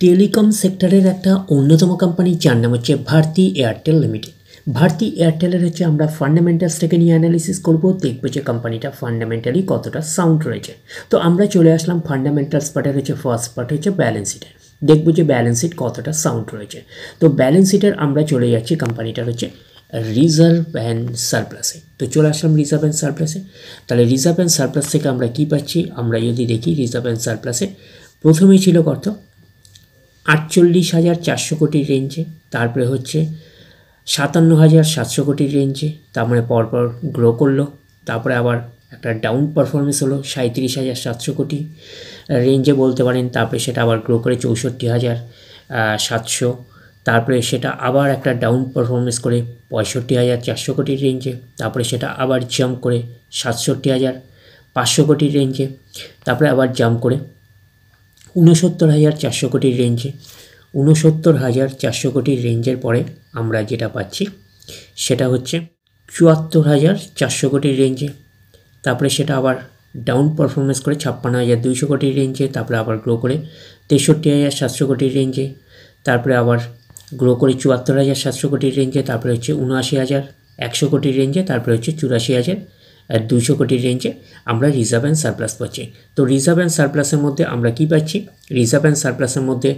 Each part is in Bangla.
টেলিকম সেক্টরের একটা অন্যতম কোম্পানি যার নাম হচ্ছে ভারতী এয়ারটেল লিমিটেড। ভারতী এয়ারটেলের হচ্ছে আমরা ফান্ডামেন্টালস থেকে নিয়ে অ্যানালিসিস করবো, দেখবো যে কোম্পানিটা ফান্ডামেন্টালি কতটা সাউন্ড রয়েছে। তো আমরা চলে আসলাম ফান্ডামেন্টালস পার্টের হচ্ছে ফার্স্ট পার্ট হচ্ছে ব্যালেন্স শিটের। দেখবো যে ব্যালেন্স শিট কতটা সাউন্ড রয়েছে। তো ব্যালেন্স শিটের আমরা চলে যাচ্ছি কোম্পানিটার হচ্ছে রিজার্ভ অ্যান্ড সারপ্লাসে। তো চলে আসলাম রিজার্ভ অ্যান্ড সারপ্লাসে। তাহলে রিজার্ভ অ্যান্ড সারপ্লাস থেকে আমরা কী পাচ্ছি, আমরা যদি দেখি রিজার্ভ অ্যান্ড সারপ্লাসে প্রথমেই ছিল কত 48,400 কোটির রেঞ্জে, তারপরে হচ্ছে 57,700 কোটির রেঞ্জে, তার মানে পরপর গ্রো করলো। তারপরে আবার একটা ডাউন পারফরমেন্স হলো 37,700 কোটি রেঞ্জে বলতে পারেন। তারপরে সেটা আবার গ্রো করে 64,700, তারপরে সেটা আবার একটা ডাউন পারফরমেন্স করে 65,400 কোটির রেঞ্জে, তারপরে সেটা আবার জাম্প করে 67,500 কোটির রেঞ্জে, তারপরে আবার জাম্প করে 69,400 কোটির রেঞ্জে। 69,400 কোটির রেঞ্জের পরে আমরা যেটা পাচ্ছি সেটা হচ্ছে 74,400 কোটির রেঞ্জে, তারপরে সেটা আবার ডাউন পারফরমেন্স করে 56,200 কোটির রেঞ্জে, তারপরে আবার গ্রো করে 63,700 কোটির রেঞ্জে, তারপরে আবার গ্রো করে 74,700 কোটির রেঞ্জে, তারপরে হচ্ছে 79,100 কোটির রেঞ্জে, তারপরে হচ্ছে 84,200 কোটির রেঞ্জে আমরা রিজার্ভ অ্যান্ড সারপ্লাস পাচ্ছি। তো রিজার্ভ অ্যান্ড সারপ্লাসের মধ্যে আমরা কি পাচ্ছি, রিজার্ভ অ্যান্ড সারপ্লাসের মধ্যে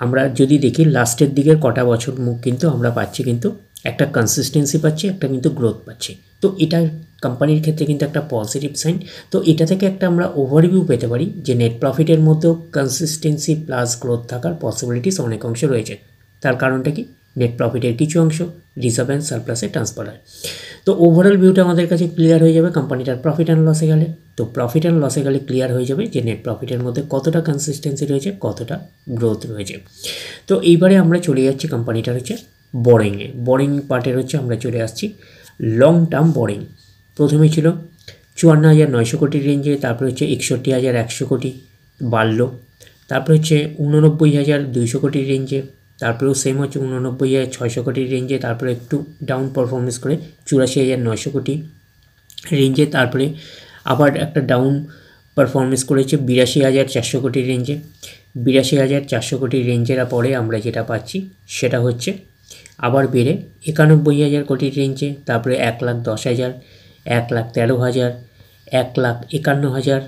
আমরা যদি দেখি লাস্টের দিকের কটা বছর মুখ কিন্তু আমরা পাচ্ছি কিন্তু একটা কনসিস্টেন্সি পাচ্ছি, একটা কিন্তু গ্রোথ পাচ্ছি। তো এটা কোম্পানির ক্ষেত্রে কিন্তু একটা পজিটিভ সাইন। তো এটা থেকে একটা আমরা ওভারভিউ পেতে পারি যে নেট প্রফিটের মধ্যেও কনসিস্টেন্সি প্লাস গ্রোথ থাকার পসিবিলিটিস অনেক অংশ রয়েছে। তার কারণটা কি, নেট প্রফিটের কিছু অংশ রিজার্ভ অ্যান্ড সারপ্লাসে ট্রান্সফার হয়। তো ওভারঅল ভিউটা আমাদের কাছে ক্লিয়ার হয়ে যাবে কোম্পানিটার প্রফিট অ্যান্ড লসে গেলে। তো প্রফিট অ্যান্ড লসে গেলে ক্লিয়ার হয়ে যাবে যে নেট প্রফিটের মধ্যে কতটা কনসিস্টেন্সি রয়েছে, কতটা গ্রোথ রয়েছে। তো এইবারে আমরা চলে যাচ্ছি কোম্পানিটার হচ্ছে বরিংয়ে। বরিং পার্টের হচ্ছে আমরা চলে আসছি লং টার্ম বরিং। প্রথমে ছিল 54,900 কোটির রেঞ্জে, তারপরে হচ্ছে 61,100 কোটি বাড়লো, তারপরে হচ্ছে 89,200 কোটির রেঞ্জে, তারপরেও সেম হচ্ছে 89,600 কোটির রেঞ্জে, তারপরে একটু ডাউন পারফরমেন্স করে 84,900 কোটি রেঞ্জে, তারপরে আবার একটা ডাউন পারফরমেন্স করেছে 82,400 কোটির রেঞ্জে। 82,400 কোটির রেঞ্জের পরে আমরা যেটা পাচ্ছি সেটা হচ্ছে আবার বেড়ে 91,000 কোটির রেঞ্জে, তারপরে 1,10,000, 1,13,000, 1,51,000,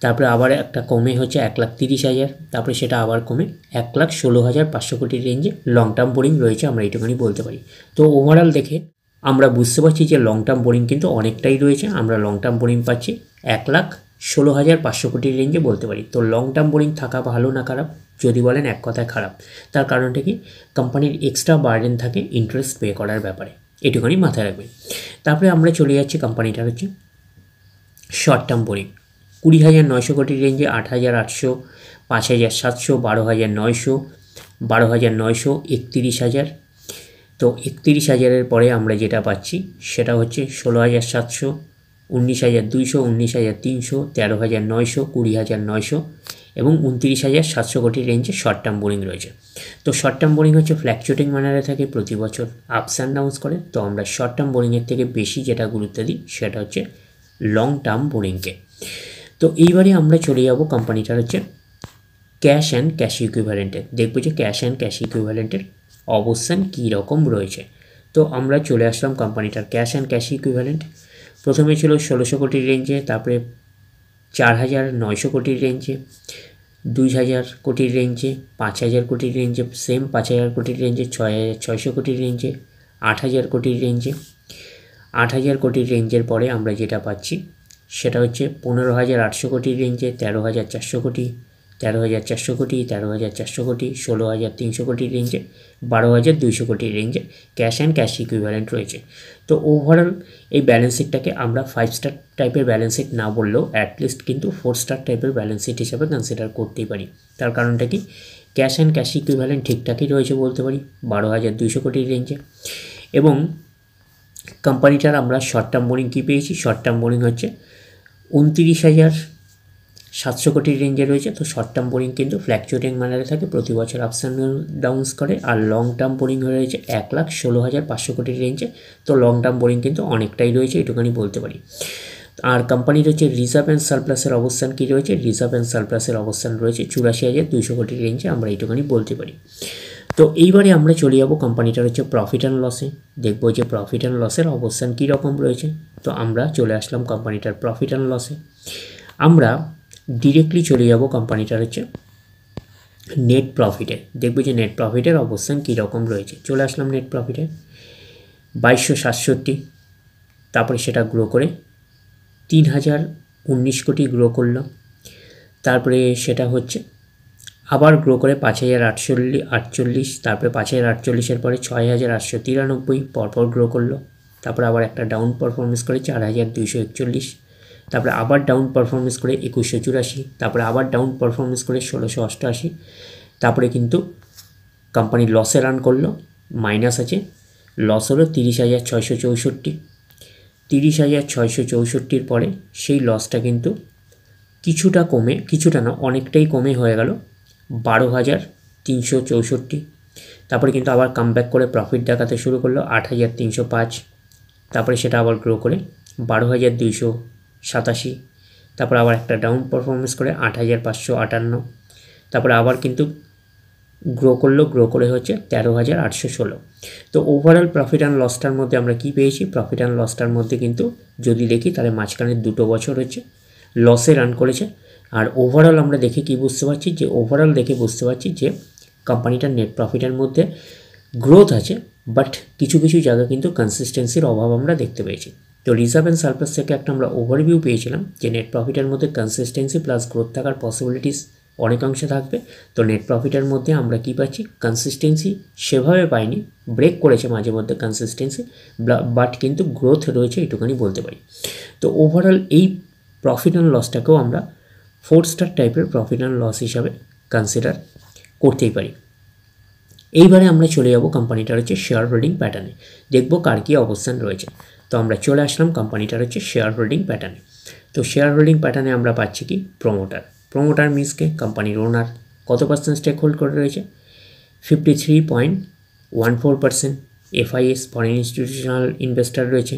তারপরে আবার একটা কমে হচ্ছে 1,30,000, তারপরে সেটা আবার কমে 1,16,500 কোটির রেঞ্জে লং টার্ম বোরিং রয়েছে, আমরা এইটুকুনি বলতে পারি। তো ওভারঅল দেখে আমরা বুঝতে পারছি যে লং টার্ম বোরিং কিন্তু অনেকটাই রয়েছে। আমরা লং টার্ম বোরিং পাচ্ছি 1,16,500 কোটির রেঞ্জে বলতে পারি। তো লং টার্ম বোরিং থাকা ভালো না খারাপ, যদি বলেন এক কথায় খারাপ। তার কারণটা কি, কোম্পানির এক্সট্রা বার্ডেন থাকে ইন্টারেস্ট পে করার ব্যাপারে, এটুকুনি মাথায় রাখবেন। তারপরে আমরা চলে যাচ্ছি কোম্পানিটার হচ্ছে শর্ট টার্ম বোরিং। 20,900 কোটির রেঞ্জে 8,800, 5,700, 12,900, 12,900, 31,000। তো 31,000-এর পরে আমরা যেটা পাচ্ছি সেটা হচ্ছে 16,700, 19,200, 19,300, 13,900, 20,900 এবং 29,700 কোটির রেঞ্জে শর্ট টার্ম বোরিং রয়েছে। তো শর্ট টার্ম বোরিং হচ্ছে ফ্ল্যাকচুয়েটিং ম্যানারে থাকে, প্রতি বছর আপস অ্যান্ড ডাউন্স করে। তো আমরা শর্ট টার্ম বোরিংয়ের থেকে বেশি যেটা গুরুত্ব দিই সেটা হচ্ছে লং টার্ম বোরিংকে। তো এইবারে আমরা চলে যাব কোম্পানিটার হচ্ছে ক্যাশ অ্যান্ড ক্যাশ ইকুইভ্যালেন্টে। দেখব যে ক্যাশ অ্যান্ড ক্যাশ ইকুইভ্যালেন্টের অবস্থান কী রকম রয়েছে। তো আমরা চলে আসলাম কোম্পানিটার ক্যাশ অ্যান্ড ক্যাশ ইকুইভ্যালেন্ট। প্রথমে ছিল 1,600 কোটির রেঞ্জে, তারপরে 4,900 কোটির রেঞ্জে, 2,000 কোটির রেঞ্জে, 5,000 কোটির রেঞ্জে, সেম 5,000 কোটির রেঞ্জে, 6,600 কোটির রেঞ্জে, 8,000 কোটির রেঞ্জে। 8,000 কোটির রেঞ্জের পরে আমরা যেটা পাচ্ছি সেটা হচ্ছে 15,800 কোটির রেঞ্জে, 13,400 কোটি, 13,400 কোটি, 13,400 কোটি, 16,300 কোটির রেঞ্জে, 12,200 কোটির রেঞ্জে ক্যাশ অ্যান্ড ক্যাশ ইকুইভ্যালেন্ট রয়েছে। তো ওভারঅল এই ব্যালেন্স শিটটাকে আমরা 5 স্টার টাইপের ব্যালেন্স শিট না বললেও অ্যাটলিস্ট কিন্তু 4 স্টার টাইপের ব্যালেন্স শিট হিসাবে কনসিডার করতেই পারি। তার কারণটা কি, ক্যাশ অ্যান্ড ক্যাশ ইকুইভ্যালেন্ট ঠিকঠাকই রয়েছে বলতে পারি 12,200 কোটির রেঞ্জে। এবং কোম্পানিটার আমরা শর্ট টার্ম বোরিং কী পেয়েছি, শর্ট টার্ম বোরিং হচ্ছে 29,700 কোটির রেঞ্জে রয়েছে। তো শর্ট টার্ম বোরিং কিন্তু ফ্ল্যাকচুয়েটিং ম্যানারে থাকে, প্রতি বছর আপস অ্যান্ড ডাউন্স করে। আর লং টার্ম বোরিং রয়েছে 1,16,500 কোটির রেঞ্জে। তো লং টার্ম বোরিং কিন্তু অনেকটাই রয়েছে, এটুখানি বলতে পারি। আর কোম্পানির হচ্ছে রিজার্ভ অ্যান্ড সারপ্লাসের অবস্থান কী রয়েছে, রিজার্ভ অ্যান্ড সারপ্লাসের অবস্থান রয়েছে 84,200 কোটির রেঞ্জে, আমরা এইটুখানি বলতে পারি। তো এইবারে আমরা চলে যাবো কোম্পানিটার হচ্ছে প্রফিট অ্যান্ড লসে, দেখবো যে প্রফিট অ্যান্ড লসের অবস্থান কী রকম রয়েছে। তো আমরা চলে আসলাম কোম্পানিটার প্রফিট অ্যান্ড লসে। আমরা ডিরেক্টলি চলে যাব কোম্পানিটার হচ্ছে নেট প্রফিটে, দেখবো যে নেট প্রফিটের অবস্থান কী রকম রয়েছে। চলে আসলাম নেট প্রফিটে 2267, তারপরে সেটা গ্রো করে 3019 কোটি গ্রো করলো, তারপরে সেটা হচ্ছে আবার গ্রো করে 5048, তারপরে 5048-এর পরে 6893 পরপর গ্রো করলো, তারপরে আবার একটা ডাউন পারফরমেন্স করে 4241, তারপরে আবার ডাউন পারফরমেন্স করে 2184, তারপরে আবার ডাউন পারফরমেন্স করে 1688, তারপরে কিন্তু কোম্পানি লসে রান করলো, মাইনাস আছে, লস হলো 30,664। 30,664 পরে সেই লসটা কিন্তু কিছুটা কমে, কিছুটা না অনেকটাই কমে হয়ে গেল 12,364। তারপরে কিন্তু আবার কামব্যাক করে প্রফিট দেখাতে শুরু করলো 8,305, তারপরে সেটা আবার গ্রো করে 12,287, তারপরে আবার একটা ডাউন পারফরমেন্স করে 8,558, তারপরে আবার কিন্তু গ্রো করে হচ্ছে 13,816। তো ওভারঅল প্রফিট অ্যান্ড লসটার মধ্যে আমরা কি পেয়েছি, প্রফিট অ্যান্ড লসটার মধ্যে কিন্তু যদি দেখি তাহলে মাঝখানে 2 বছর হচ্ছে লসে রান করেছে। আর ওভারঅল আমরা দেখে কি বুঝতে পারছি, যে ওভারঅল দেখে বুঝতে পারছি যে কোম্পানিটার নেট প্রফিটের মধ্যে গ্রোথ আছে, বাট কিছু কিছু জায়গা কিন্তু কনসিস্টেন্সির অভাব আমরা দেখতে পেয়েছি। তো রিজার্ভ অ্যান্ড সারপ্লাস থেকে একটা আমরা ওভারভিউ পেয়েছিলাম যে নেট প্রফিটের মধ্যে কনসিস্টেন্সি প্লাস গ্রোথ থাকার পসিবিলিটিস অনেকাংশে থাকবে। তো নেট প্রফিটের মধ্যে আমরা কি পাচ্ছি, কনসিস্টেন্সি সেভাবে পাইনি, ব্রেক করেছে মাঝে মধ্যে কনসিস্টেন্সি, বাট কিন্তু গ্রোথ রয়েছে এটুকুনি বলতে পারি। তো ওভারঅল এই প্রফিট অ্যান্ড লসটাকেও আমরা 4 স্টার টাইপের প্রফিট অ্যান্ড লস হিসাবে কনসিডার করতেই পারি। এইবারে আমরা চলে যাব কোম্পানিটার হচ্ছে শেয়ার হোল্ডিং প্যাটার্নে, দেখব কার কী অবস্থান রয়েছে। তো আমরা চলে আসলাম কোম্পানিটার হচ্ছে শেয়ার হোল্ডিং প্যাটার্নে। তো শেয়ার হোল্ডিং প্যাটার্নে আমরা পাচ্ছি কি, প্রমোটার মিন্সকে কোম্পানির ওনার কত পার্সেন্ট স্টেক হোল্ড করে রয়েছে, 53.14%, FIS ফরেন ইনস্টিটিউশনাল ইনভেস্টার রয়েছে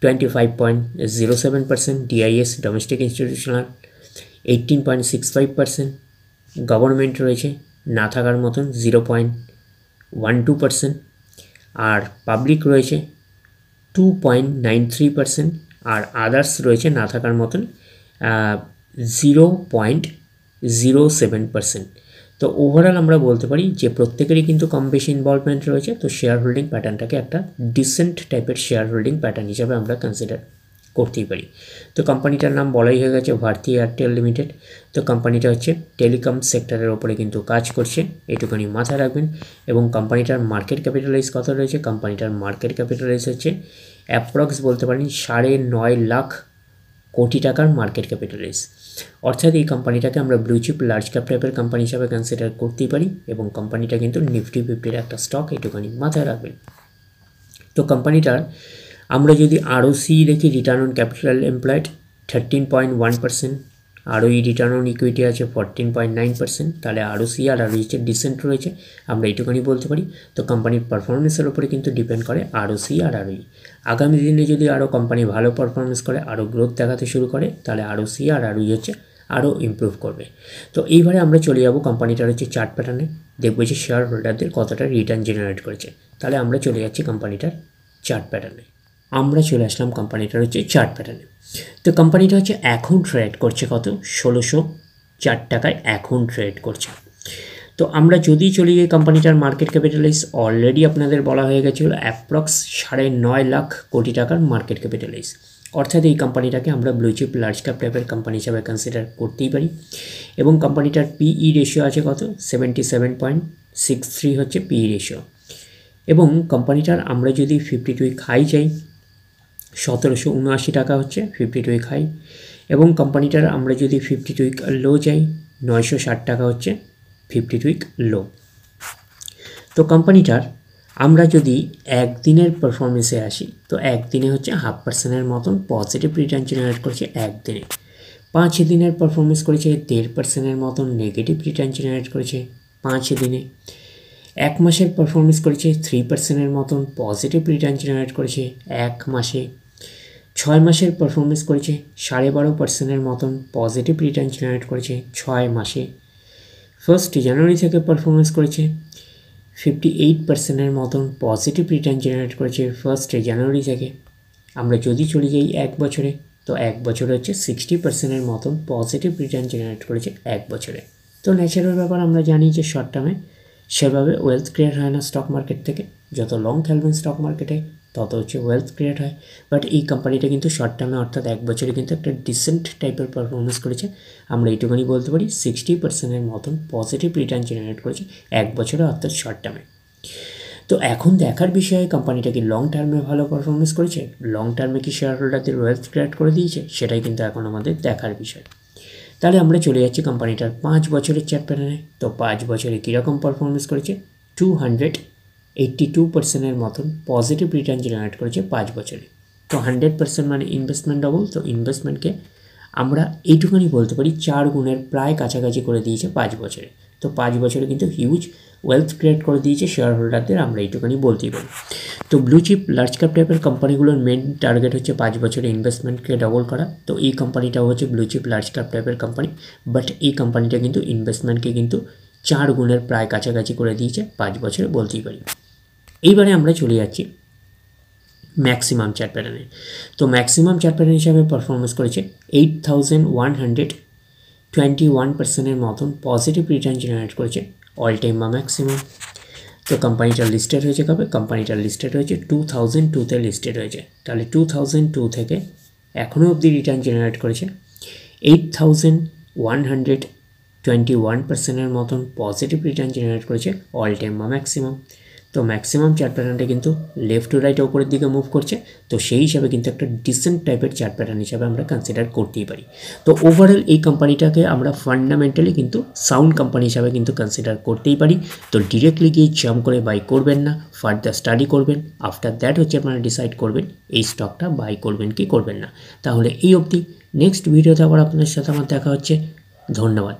25.07%, DIS ডোমেস্টিক ইনস্টিটিউশনাল 18.65%, গভর্নমেন্ট রয়েছে না থাকার মতন 0.12%, আর পাবলিক রয়েছে 2.93%, আর আদার্স রয়েছে না থাকার মতন 0.07%। তো ওভারঅল আমরা বলতে পারি যে প্রত্যেকেরই কিন্তু কম বেশি ইনভলভমেন্ট রয়েছে। তো শেয়ার হোল্ডিং প্যাটার্নটাকে একটা ডিসেন্ট টাইপের শেয়ার হোল্ডিং প্যাটার্ন হিসাবে আমরা কনসিডার করতেই পারি। তো কোম্পানিটার নাম বলাই হয়ে গেছে ভারতী এয়ারটেল লিমিটেড। তো কোম্পানিটা হচ্ছে টেলিকম সেক্টরের ওপরে কিন্তু কাজ করছে, এটুকুনি মাথায় রাখবেন। এবং কোম্পানিটার মার্কেট ক্যাপিটালাইজ কত রয়েছে, কোম্পানিটার মার্কেট ক্যাপিটালাইজ হচ্ছে অ্যাপ্রক্স বলতে পারেন 9.5 লাখ কোটি টাকার মার্কেট ক্যাপিটালাইজ। অর্থাৎ এই কোম্পানিটাকে আমরা ব্লু চিপ লার্জ ক্যাপ টাইপের কোম্পানি হিসাবে কনসিডার করতেই পারি। এবং কোম্পানিটা কিন্তু নিফটি 50-র একটা স্টক, এটুকুনি মাথায় রাখবেন। তো কোম্পানিটার আমরা যদি ROCE দেখি, return on capital employed 13.1%, ROE return on equity আছে 14.9%, তাহলে ROCE আর ROE ডিসেন্ট রয়েছে, আমরা এইটুকুনি বলতে পারি। তো কোম্পানির পারফরমেন্সের উপরে কিন্তু ডিপেন্ড করে ROCE আর ROE। আগামী দিনে যদি আরও কোম্পানি ভালো পারফরমেন্স করে, আরও গ্রোথ দেখাতে শুরু করে, তাহলে ROCE আর ROE হচ্ছে আরও ইমপ্রুভ করবে। তো এইবারে আমরা চলে যাব কোম্পানিটার হচ্ছে চার্ট প্যাটার্নে, দেখবো যে শেয়ার হোল্ডারদের কতটা রিটার্ন জেনারেট করেছে। তাহলে আমরা চলে যাচ্ছি কোম্পানিটার চার্ট প্যাটার্নে। আমরা চলে আসলাম কোম্পানিটার হচ্ছে চার্ট প্যাটার্নে। তো কোম্পানিটা হচ্ছে এখন ট্রেড করছে কত, 1604 টাকায় এখন ট্রেড করছে। তো আমরা যদি চলে যাই কোম্পানিটার মার্কেট ক্যাপিটালাইজ, অলরেডি আপনাদের বলা হয়ে গেছিলো অ্যাপ্রক্স 9.5 লাখ কোটি টাকার মার্কেট ক্যাপিটালাইজ। অর্থাৎ এই কোম্পানিটাকে আমরা ব্লু চিপ লার্জ ক্যাপ টাইপের কোম্পানি হিসাবে কনসিডার করতেই পারি। এবং কোম্পানিটার PE রেশিও আছে কত, 77.63 হচ্ছে PE রেশিও। এবং কোম্পানিটার আমরা যদি 52 উইক হাই চাই, 1779 টাকা হচ্ছে 52 উইক হাই। এবং কোম্পানিটার আমরা যদি 52 উইক লো চাই, 960 টাকা হচ্ছে 52 উইক লো। তো কোম্পানিটার আমরা যদি একদিনের পারফরমেন্সে আসি, তো একদিনে হচ্ছে 0.5% মতন পজিটিভ রিটার্ন জেনারেট করছে একদিনে। 5 দিনের পারফরমেন্স করেছে 1.5% মতন নেগেটিভ রিটার্ন জেনারেট করেছে 5 দিনে। 1 মাসের পারফরমেন্স করেছে 3% মতন পজিটিভ রিটার্ন জেনারেট করেছে 1 মাসে। 6 মাসের পারফরমেন্স করেছে 12.5%-এর মতন পজিটিভ রিটার্ন জেনারেট করেছে 6 মাসে। 1 জানুয়ারি থেকে পারফরমেন্স করেছে 58%-এর মতন পজিটিভ রিটার্ন জেনারেট করেছে 1 জানুয়ারি থেকে। আমরা যদি চলে যাই 1 বছরে, তো 1 বছরে হচ্ছে 60%-এর মতন পজিটিভ রিটার্ন জেনারেট করেছে 1 বছরে। তো ন্যাচারাল ব্যাপার, আমরা জানি যে শর্ট টার্মে সেভাবে ওয়েলথ ক্রিয়েট হয় না স্টক মার্কেট থেকে। যত লং খেলবেন স্টক মার্কেটে তত হচ্ছে ওয়েলথ ক্রিয়েট হয়। বাট এই কোম্পানিটা কিন্তু শর্ট টার্মে অর্থাৎ 1 বছরে কিন্তু একটা ডিসেন্ট টাইপের পারফরমেন্স করেছে। আমরা এইটুখানি বলতে পারি 60%-এর মতন পজিটিভ রিটার্ন জেনারেট করেছে 1 বছরে অর্থাৎ শর্ট টার্মে। তো এখন দেখার বিষয়, কোম্পানিটা কি লং টার্মে ভালো পারফরমেন্স করেছে, লং টার্মে কি শেয়ার হোল্ডারদের ওয়েলথ ক্রিয়েট করে দিয়েছে, সেটাই কিন্তু এখন আমাদের দেখার বিষয়। তাহলে আমরা চলে যাচ্ছি কোম্পানিটার 5 বছরের চার্ট প্যাটার্নে। তো 5 বছরে কীরকম পারফরমেন্স করেছে, 282%-এর মতন পজিটিভ রিটার্ন জেনারেট করেছে 5 বছরে। তো 100% মানে ইনভেস্টমেন্ট ডবল। তো ইনভেস্টমেন্টকে আমরা এইটুখানি বলতে পারি 4 গুণের প্রায় কাছাকাছি করে দিয়েছে 5 বছরে। তো 5 বছরে কিন্তু হিউজ ওয়েলথ ক্রিয়েট করে দিয়েছে শেয়ার হোল্ডারদের, আমরা এইটুখানি বলতেই পারি। তো ব্লু চিপ লার্জ ক্যাপ টাইপের কোম্পানিগুলোর মেন টার্গেট হচ্ছে 5 বছরে ইনভেস্টমেন্টকে ডবল করা। তো এই কোম্পানিটাও হচ্ছে ব্লু চিপ লার্জ ক্যাপ টাইপের কোম্পানি, বাট এই কোম্পানিটা কিন্তু ইনভেস্টমেন্টকে কিন্তু 4 গুণের প্রায় কাছাকাছি করে দিয়েছে 5 বছরে, বলতেই পারি। এইবারে আমরা চলে যাচ্ছি ম্যাক্সিমাম চার্ট প্যাটার্নে। তো ম্যাক্সিমাম চার্ট প্যাটার্ন হিসাবে পারফরমেন্স করেছে 8121%-এর মতন পজিটিভ রিটার্ন জেনারেট করেছে অল টাইম বা ম্যাক্সিমাম। তো কোম্পানিটা লিস্টেড হয়েছে কবে, কোম্পানিটা লিস্টেড হয়েছে 2002-তে লিস্টেড হয়েছে। তাহলে 2002 থেকে এখনও অবধি রিটার্ন জেনারেট করেছে 8121%-এর মতন পজিটিভ রিটার্ন জেনারেট করেছে অল টাইম বা ম্যাক্সিমাম। তো ম্যাক্সিমাম চার্ট প্যাটার্নটা কিন্তু লেফট টু রাইট ওপরের দিকে মুভ করছে। তো সেই হিসাবে কিন্তু একটা ডিসেন্ট টাইপের চার্ট প্যাটার্ন হিসাবে আমরা কনসিডার করতেই পারি। তো ওভারঅল এই কোম্পানিটাকে আমরা ফান্ডামেন্টালি কিন্তু সাউন্ড কোম্পানি হিসাবে কিন্তু কনসিডার করতেই পারি। তো ডিরেক্টলি গিয়ে জাম্প করে বাই করবেন না, ফার্দার স্টাডি করবেন। আফটার দ্যাট হচ্ছে আপনারা ডিসাইড করবেন এই স্টকটা বাই করবেন কি করবেন না। তাহলে এই অবধি, নেক্সট ভিডিওতে আবার আপনাদের সাথে আমার দেখা হচ্ছে। ধন্যবাদ।